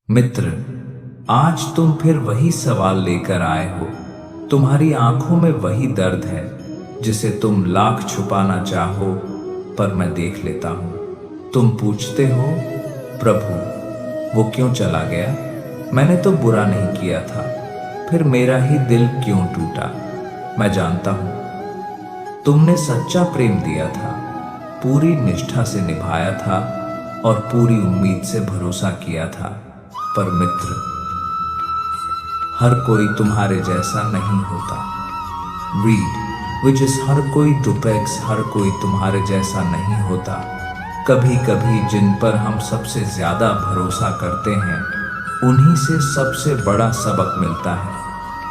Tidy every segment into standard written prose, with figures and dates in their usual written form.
मित्र, आज तुम फिर वही सवाल लेकर आए हो। तुम्हारी आंखों में वही दर्द है जिसे तुम लाख छुपाना चाहो, पर मैं देख लेता हूं। तुम पूछते हो, प्रभु वो क्यों चला गया? मैंने तो बुरा नहीं किया था, फिर मेरा ही दिल क्यों टूटा? मैं जानता हूं तुमने सच्चा प्रेम दिया था, पूरी निष्ठा से निभाया था और पूरी उम्मीद से भरोसा किया था। पर मित्र, हर कोई तुम्हारे जैसा नहीं होता। रीड विच इज हर कोई डुपेक्स, हर कोई तुम्हारे जैसा नहीं होता। कभी कभी जिन पर हम सबसे ज्यादा भरोसा करते हैं उन्हीं से सबसे बड़ा सबक मिलता है,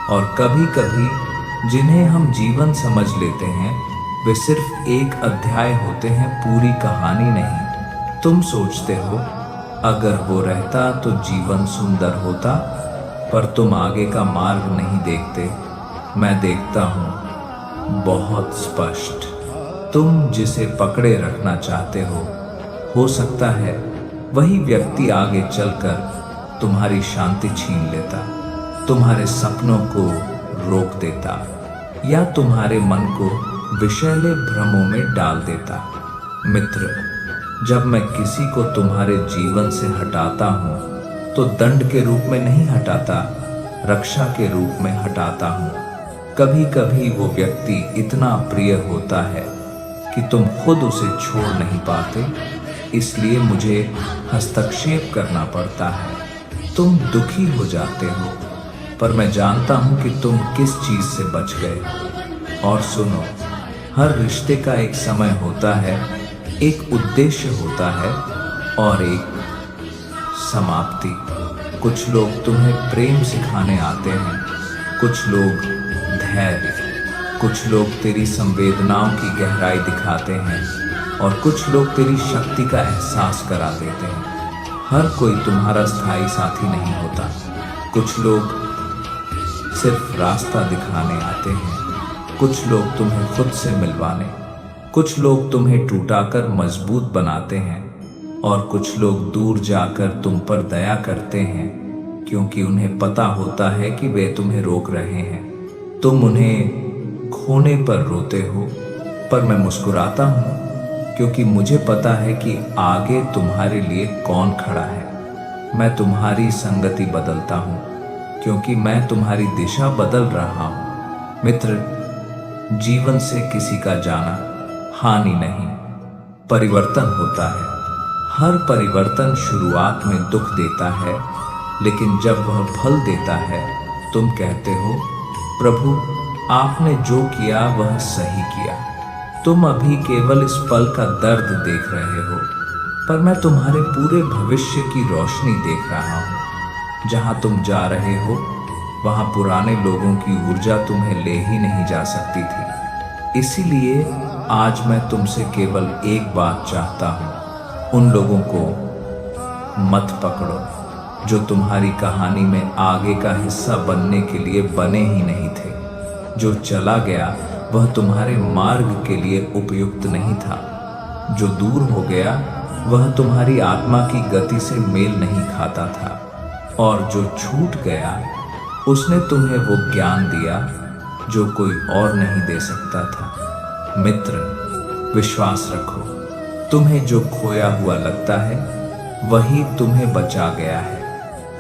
और कभी कभी जिन्हें हम जीवन समझ लेते हैं वे सिर्फ एक अध्याय होते हैं, पूरी कहानी नहीं। तुम सोचते हो अगर वो रहता तो जीवन सुंदर होता, पर तुम आगे का मार्ग नहीं देखते। मैं देखता हूं बहुत स्पष्ट। तुम जिसे पकड़े रखना चाहते हो सकता है वही व्यक्ति आगे चलकर तुम्हारी शांति छीन लेता, तुम्हारे सपनों को रोक देता, या तुम्हारे मन को विषैले भ्रमों में डाल देता। मित्र, जब मैं किसी को तुम्हारे जीवन से हटाता हूं तो दंड के रूप में नहीं हटाता, रक्षा के रूप में हटाता हूं। कभी कभी वो व्यक्ति इतना प्रिय होता है कि तुम खुद उसे छोड़ नहीं पाते, इसलिए मुझे हस्तक्षेप करना पड़ता है। तुम दुखी हो जाते हो, पर मैं जानता हूं कि तुम किस चीज से बच गए। और सुनो, हर रिश्ते का एक समय होता है, एक उद्देश्य होता है और एक समाप्ति। कुछ लोग तुम्हें प्रेम सिखाने आते हैं, कुछ लोग धैर्य, कुछ लोग तेरी संवेदनाओं की गहराई दिखाते हैं, और कुछ लोग तेरी शक्ति का एहसास करा देते हैं। हर कोई तुम्हारा स्थायी साथी नहीं होता। कुछ लोग सिर्फ रास्ता दिखाने आते हैं, कुछ लोग तुम्हें खुद से मिलवाने, कुछ लोग तुम्हें टूटाकर मजबूत बनाते हैं, और कुछ लोग दूर जाकर तुम पर दया करते हैं क्योंकि उन्हें पता होता है कि वे तुम्हें रोक रहे हैं। तुम उन्हें खोने पर रोते हो, पर मैं मुस्कुराता हूं क्योंकि मुझे पता है कि आगे तुम्हारे लिए कौन खड़ा है। मैं तुम्हारी संगति बदलता हूं क्योंकि मैं तुम्हारी दिशा बदल रहा हूं। मित्र, जीवन से किसी का जाना हानि नहीं, परिवर्तन होता है। हर परिवर्तन शुरुआत में दुख देता है, लेकिन जब वह फल देता है तुम कहते हो, प्रभु आपने जो किया वह सही किया। तुम अभी केवल इस पल का दर्द देख रहे हो, पर मैं तुम्हारे पूरे भविष्य की रोशनी देख रहा हूं। जहां तुम जा रहे हो वहां पुराने लोगों की ऊर्जा तुम्हें ले ही नहीं जा सकती थी। इसीलिए आज मैं तुमसे केवल एक बात चाहता हूं, उन लोगों को मत पकड़ो जो तुम्हारी कहानी में आगे का हिस्सा बनने के लिए बने ही नहीं थे। जो चला गया वह तुम्हारे मार्ग के लिए उपयुक्त नहीं था। जो दूर हो गया वह तुम्हारी आत्मा की गति से मेल नहीं खाता था, और जो छूट गया उसने तुम्हें वो ज्ञान दिया जो कोई और नहीं दे सकता था। मित्र, विश्वास रखो, तुम्हें जो खोया हुआ लगता है वही तुम्हें बचा गया है,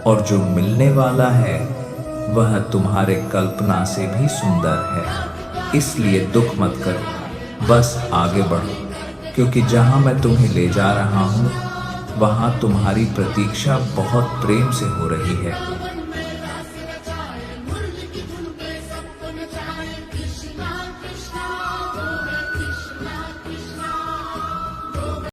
और जो मिलने वाला है वह तुम्हारे कल्पना से भी सुंदर है। इसलिए दुख मत करो, बस आगे बढ़ो, क्योंकि जहां मैं तुम्हें ले जा रहा हूं वहां तुम्हारी प्रतीक्षा बहुत प्रेम से हो रही है।